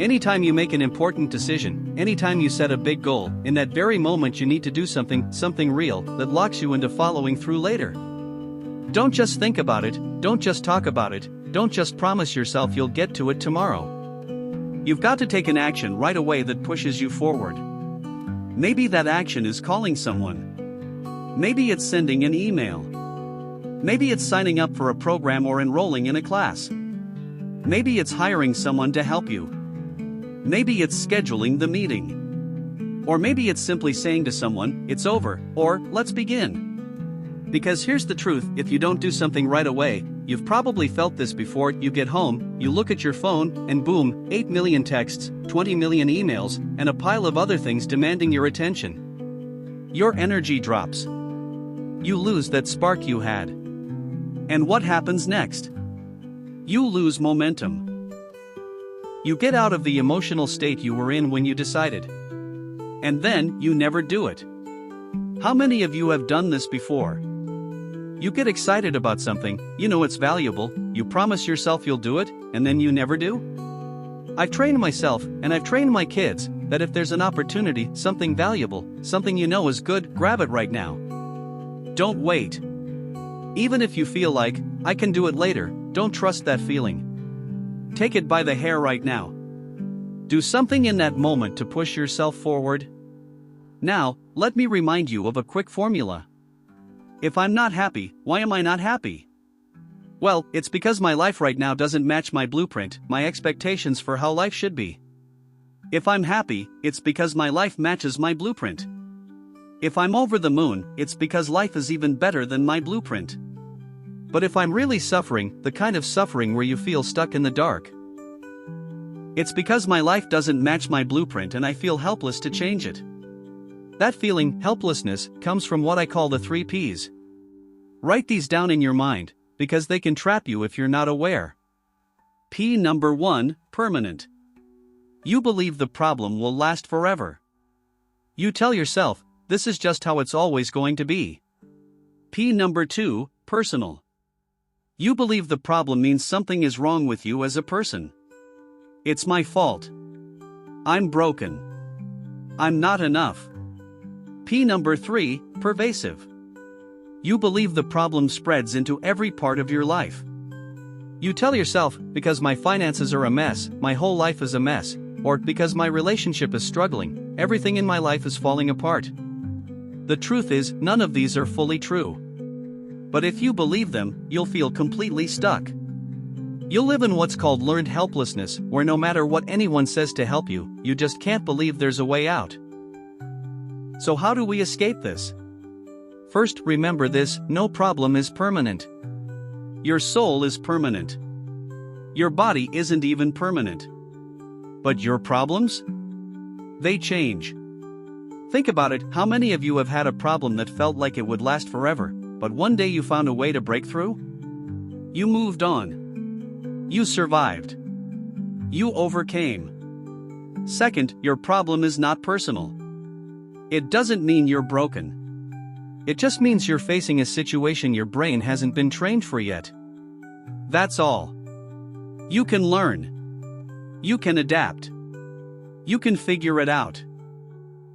Anytime you make an important decision, anytime you set a big goal, in that very moment you need to do something real, that locks you into following through later. Don't just think about it, don't just talk about it, don't just promise yourself you'll get to it tomorrow. You've got to take an action right away that pushes you forward. Maybe that action is calling someone. Maybe it's sending an email. Maybe it's signing up for a program or enrolling in a class. Maybe it's hiring someone to help you. Maybe it's scheduling the meeting. Or maybe it's simply saying to someone, "It's over," or "Let's begin." Because here's the truth, if you don't do something right away, you've probably felt this before, you get home, you look at your phone, and boom, 8 million texts, 20 million emails, and a pile of other things demanding your attention. Your energy drops. You lose that spark you had. And what happens next? You lose momentum. You get out of the emotional state you were in when you decided. And then, you never do it. How many of you have done this before? You get excited about something, you know it's valuable, you promise yourself you'll do it, and then you never do? I've trained myself, and I've trained my kids, that if there's an opportunity, something valuable, something you know is good, grab it right now. Don't wait. Even if you feel like, "I can do it later," don't trust that feeling. Take it by the hair right now. Do something in that moment to push yourself forward. Now, let me remind you of a quick formula. If I'm not happy, why am I not happy? Well, it's because my life right now doesn't match my blueprint, my expectations for how life should be. If I'm happy, it's because my life matches my blueprint. If I'm over the moon, it's because life is even better than my blueprint. But if I'm really suffering, the kind of suffering where you feel stuck in the dark, it's because my life doesn't match my blueprint and I feel helpless to change it. That feeling, helplessness, comes from what I call the 3 Ps. Write these down in your mind, because they can trap you if you're not aware. P number 1, permanent. You believe the problem will last forever. You tell yourself, this is just how it's always going to be. P number 2, personal. You believe the problem means something is wrong with you as a person. It's my fault. I'm broken. I'm not enough. P number 3, pervasive. You believe the problem spreads into every part of your life. You tell yourself, because my finances are a mess, my whole life is a mess, or because my relationship is struggling, everything in my life is falling apart. The truth is, none of these are fully true. But if you believe them, you'll feel completely stuck. You'll live in what's called learned helplessness, where no matter what anyone says to help you, you just can't believe there's a way out. So how do we escape this? First, remember this, no problem is permanent. Your soul is permanent. Your body isn't even permanent. But your problems? They change. Think about it, how many of you have had a problem that felt like it would last forever, but one day you found a way to break through? You moved on. You survived. You overcame. Second, your problem is not personal. It doesn't mean you're broken. It just means you're facing a situation your brain hasn't been trained for yet. That's all. You can learn. You can adapt. You can figure it out.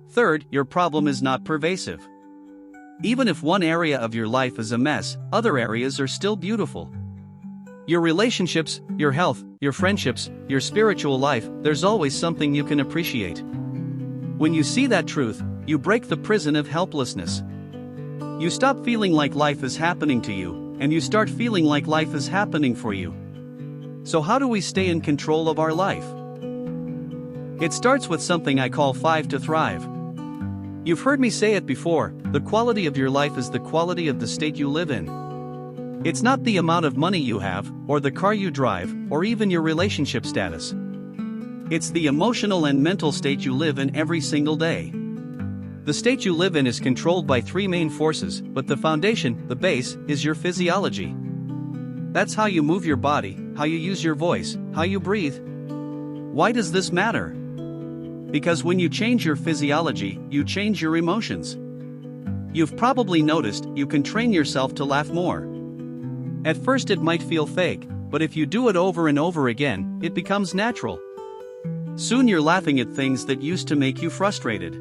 Third, your problem is not pervasive. Even if one area of your life is a mess, other areas are still beautiful. Your relationships, your health, your friendships, your spiritual life, there's always something you can appreciate. When you see that truth, you break the prison of helplessness. You stop feeling like life is happening to you, and you start feeling like life is happening for you. So how do we stay in control of our life? It starts with something I call 5 to thrive. You've heard me say it before, the quality of your life is the quality of the state you live in. It's not the amount of money you have, or the car you drive, or even your relationship status. It's the emotional and mental state you live in every single day. The state you live in is controlled by 3 main forces, but the foundation, the base, is your physiology. That's how you move your body, how you use your voice, how you breathe. Why does this matter? Because when you change your physiology, you change your emotions. You've probably noticed you can train yourself to laugh more. At first it might feel fake, but if you do it over and over again, it becomes natural. Soon you're laughing at things that used to make you frustrated.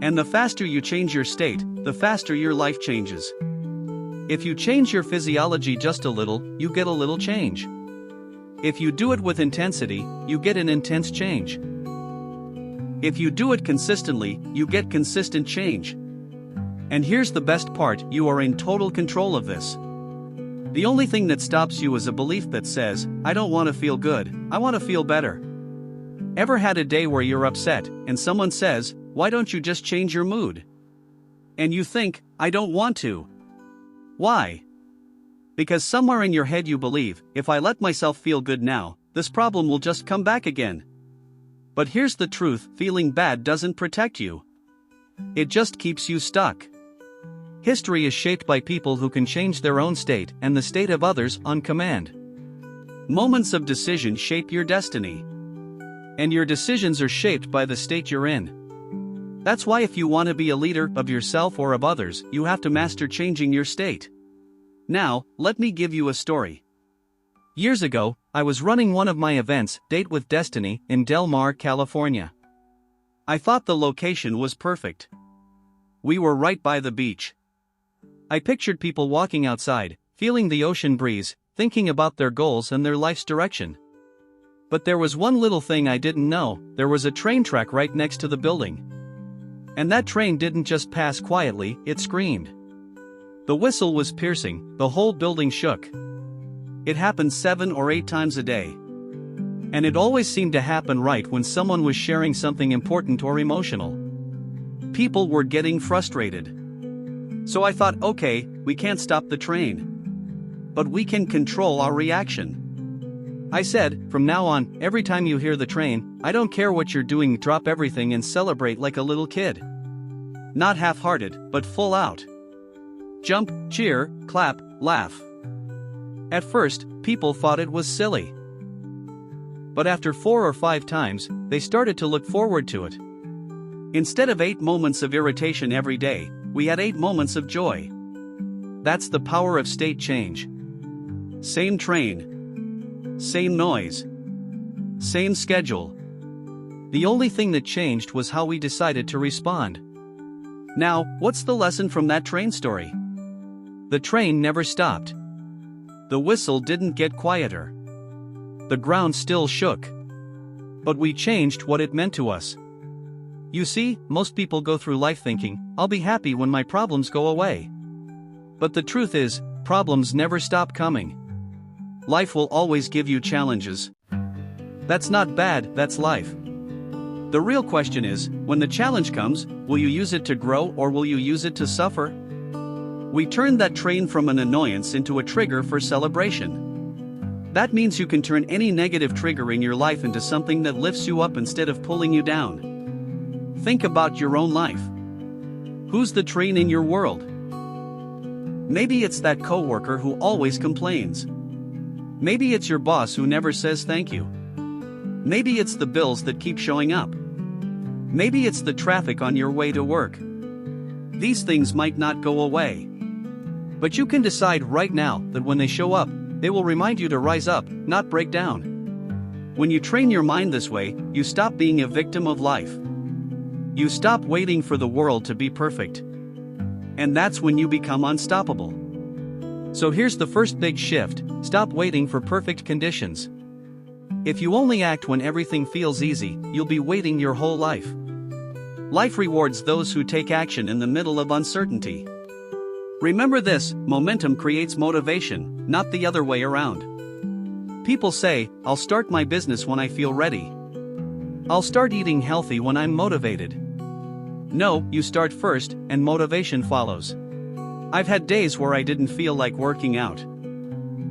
And the faster you change your state, the faster your life changes. If you change your physiology just a little, you get a little change. If you do it with intensity, you get an intense change. If you do it consistently, you get consistent change. And here's the best part, you are in total control of this. The only thing that stops you is a belief that says, I don't want to feel good, I want to feel better. Ever had a day where you're upset, and someone says, why don't you just change your mood? And you think, I don't want to. Why? Because somewhere in your head you believe, if I let myself feel good now, this problem will just come back again. But here's the truth, feeling bad doesn't protect you. It just keeps you stuck. History is shaped by people who can change their own state and the state of others on command. Moments of decision shape your destiny. And your decisions are shaped by the state you're in. That's why if you want to be a leader of yourself or of others, you have to master changing your state. Now, let me give you a story. Years ago, I was running one of my events, Date with Destiny, in Del Mar, California. I thought the location was perfect. We were right by the beach. I pictured people walking outside, feeling the ocean breeze, thinking about their goals and their life's direction. But there was one little thing I didn't know, there was a train track right next to the building. And that train didn't just pass quietly, it screamed. The whistle was piercing, the whole building shook. It happened 7 or 8 times a day. And it always seemed to happen right when someone was sharing something important or emotional. People were getting frustrated. So I thought, okay, we can't stop the train. But we can control our reaction. I said, from now on, every time you hear the train, I don't care what you're doing, drop everything and celebrate like a little kid. Not half-hearted, but full out. Jump, cheer, clap, laugh. At first, people thought it was silly. But after 4 or 5 times, they started to look forward to it. Instead of 8 moments of irritation every day, we had 8 moments of joy. That's the power of state change. Same train. Same noise. Same schedule. The only thing that changed was how we decided to respond. Now, what's the lesson from that train story? The train never stopped. The whistle didn't get quieter. The ground still shook. But we changed what it meant to us. You see, most people go through life thinking, I'll be happy when my problems go away. But the truth is, problems never stop coming. Life will always give you challenges. That's not bad, that's life. The real question is, when the challenge comes, will you use it to grow or will you use it to suffer? We turned that train from an annoyance into a trigger for celebration. That means you can turn any negative trigger in your life into something that lifts you up instead of pulling you down. Think about your own life. Who's the train in your world? Maybe it's that coworker who always complains. Maybe it's your boss who never says thank you. Maybe it's the bills that keep showing up. Maybe it's the traffic on your way to work. These things might not go away. But you can decide right now that when they show up, they will remind you to rise up, not break down. When you train your mind this way, you stop being a victim of life. You stop waiting for the world to be perfect. And that's when you become unstoppable. So here's the first big shift, stop waiting for perfect conditions. If you only act when everything feels easy, you'll be waiting your whole life. Life rewards those who take action in the middle of uncertainty. Remember this, momentum creates motivation, not the other way around. People say, I'll start my business when I feel ready. I'll start eating healthy when I'm motivated. No, you start first, and motivation follows. I've had days where I didn't feel like working out.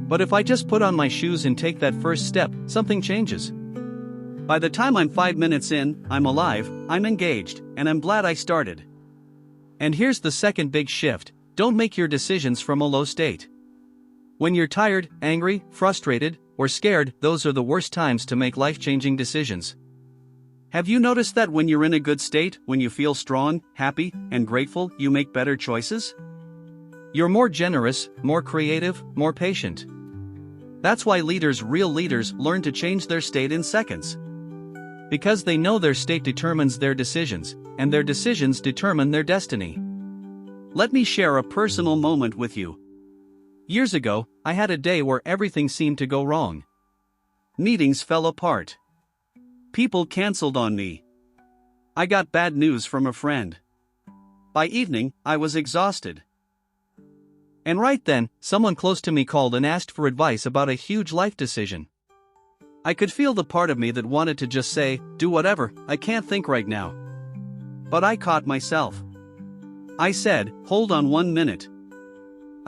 But if I just put on my shoes and take that first step, something changes. By the time I'm 5 minutes in, I'm alive, I'm engaged, and I'm glad I started. And here's the second big shift, don't make your decisions from a low state. When you're tired, angry, frustrated, or scared, those are the worst times to make life-changing decisions. Have you noticed that when you're in a good state, when you feel strong, happy, and grateful, you make better choices? You're more generous, more creative, more patient. That's why leaders, real leaders, learn to change their state in seconds. Because they know their state determines their decisions, and their decisions determine their destiny. Let me share a personal moment with you. Years ago, I had a day where everything seemed to go wrong. Meetings fell apart. People canceled on me. I got bad news from a friend. By evening, I was exhausted. And right then, someone close to me called and asked for advice about a huge life decision. I could feel the part of me that wanted to just say, "Do whatever, I can't think right now." But I caught myself. I said, "Hold on 1 minute."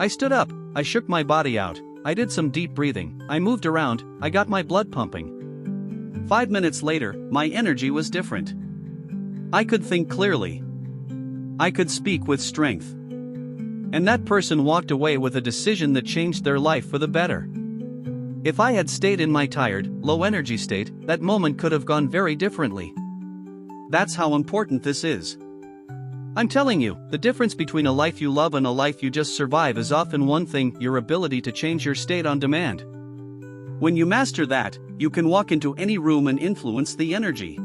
I stood up, I shook my body out, I did some deep breathing, I moved around, I got my blood pumping. 5 minutes later, my energy was different. I could think clearly. I could speak with strength. And that person walked away with a decision that changed their life for the better. If I had stayed in my tired, low energy state, that moment could have gone very differently. That's how important this is. I'm telling you, the difference between a life you love and a life you just survive is often one thing: your ability to change your state on demand. When you master that, you can walk into any room and influence the energy.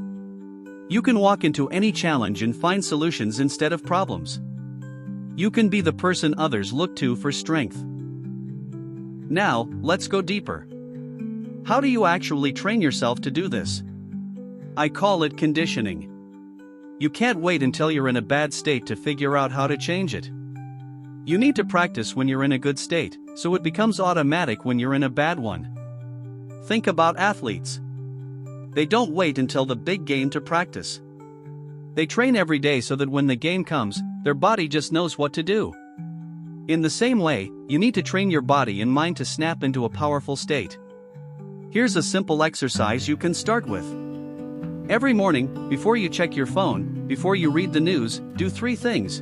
You can walk into any challenge and find solutions instead of problems. You can be the person others look to for strength. Now, let's go deeper. How do you actually train yourself to do this? I call it conditioning. You can't wait until you're in a bad state to figure out how to change it. You need to practice when you're in a good state, so it becomes automatic when you're in a bad one. Think about athletes. They don't wait until the big game to practice. They train every day so that when the game comes, their body just knows what to do. In the same way, you need to train your body and mind to snap into a powerful state. Here's a simple exercise you can start with. Every morning, before you check your phone, before you read the news, do 3 things.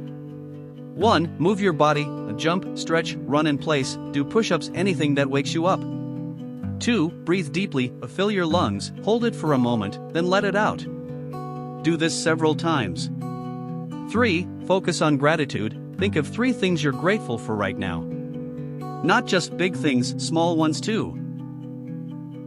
1. Move your body, jump, stretch, run in place, do push-ups, anything that wakes you up. 2. Breathe deeply, fill your lungs, hold it for a moment, then let it out. Do this several times. 3. Focus on gratitude, think of 3 things you're grateful for right now. Not just big things, small ones too.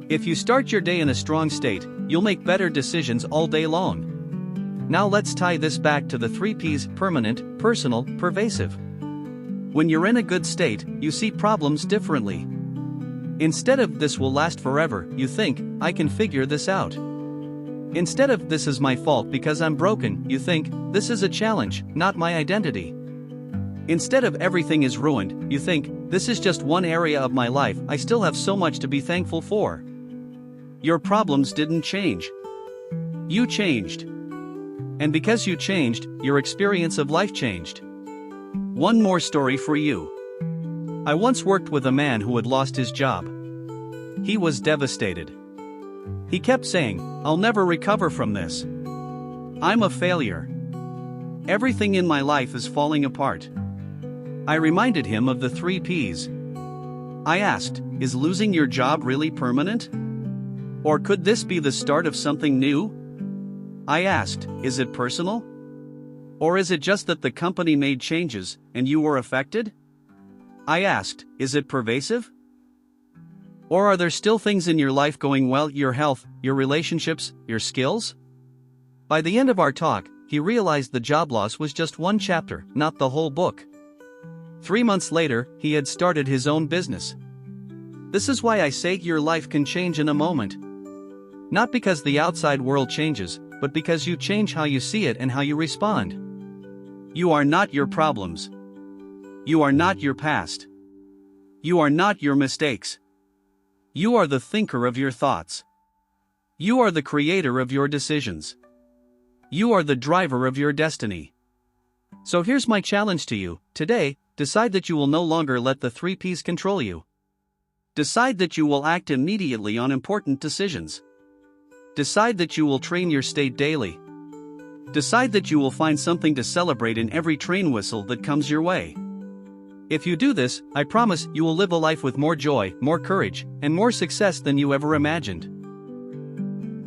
If you start your day in a strong state, you'll make better decisions all day long. Now let's tie this back to the 3 P's: permanent, personal, pervasive. When you're in a good state, you see problems differently. Instead of "this will last forever," you think, "I can figure this out." Instead of "this is my fault because I'm broken," you think, "this is a challenge, not my identity." Instead of "everything is ruined," you think, "this is just one area of my life, I still have so much to be thankful for." Your problems didn't change. You changed. And because you changed, your experience of life changed. One more story for you. I once worked with a man who had lost his job. He was devastated. He kept saying, "I'll never recover from this. I'm a failure. Everything in my life is falling apart." I reminded him of the 3 P's. I asked, "Is losing your job really permanent? Or could this be the start of something new?" I asked, "Is it personal? Or is it just that the company made changes, and you were affected?" I asked, "Is it pervasive? Or are there still things in your life going well, your health, your relationships, your skills?" By the end of our talk, he realized the job loss was just one chapter, not the whole book. 3 months later, he had started his own business. This is why I say your life can change in a moment. Not because the outside world changes, but because you change how you see it and how you respond. You are not your problems. You are not your past. You are not your mistakes. You are the thinker of your thoughts. You are the creator of your decisions. You are the driver of your destiny. So here's my challenge to you. Today, decide that you will no longer let the 3 P's control you. Decide that you will act immediately on important decisions. Decide that you will train your state daily. Decide that you will find something to celebrate in every train whistle that comes your way. If you do this, I promise you will live a life with more joy, more courage, and more success than you ever imagined.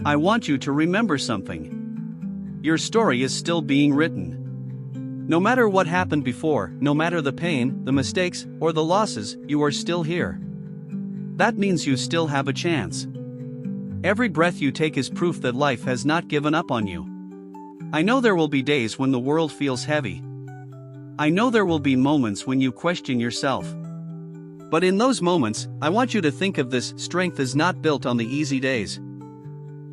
I want you to remember something. Your story is still being written. No matter what happened before, no matter the pain, the mistakes, or the losses, you are still here. That means you still have a chance. Every breath you take is proof that life has not given up on you. I know there will be days when the world feels heavy. I know there will be moments when you question yourself. But in those moments, I want you to think of this: strength is not built on the easy days.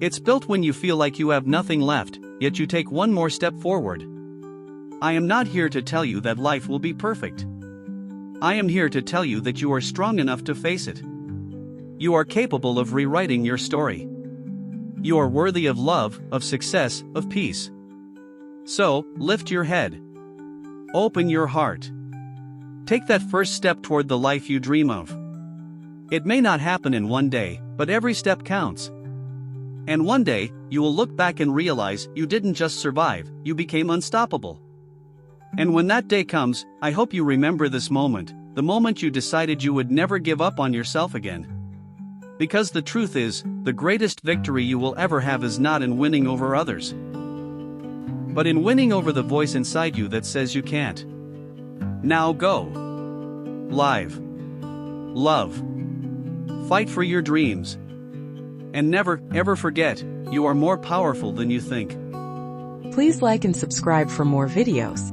It's built when you feel like you have nothing left, yet you take one more step forward. I am not here to tell you that life will be perfect. I am here to tell you that you are strong enough to face it. You are capable of rewriting your story. You are worthy of love, of success, of peace. So, lift your head. Open your heart. Take that first step toward the life you dream of. It may not happen in one day, but every step counts. And one day, you will look back and realize you didn't just survive, you became unstoppable. And when that day comes, I hope you remember this moment, the moment you decided you would never give up on yourself again. Because the truth is, the greatest victory you will ever have is not in winning over others, but in winning over the voice inside you that says you can't. Now go. Live. Love. Fight for your dreams. And never, ever forget, you are more powerful than you think. Please like and subscribe for more videos.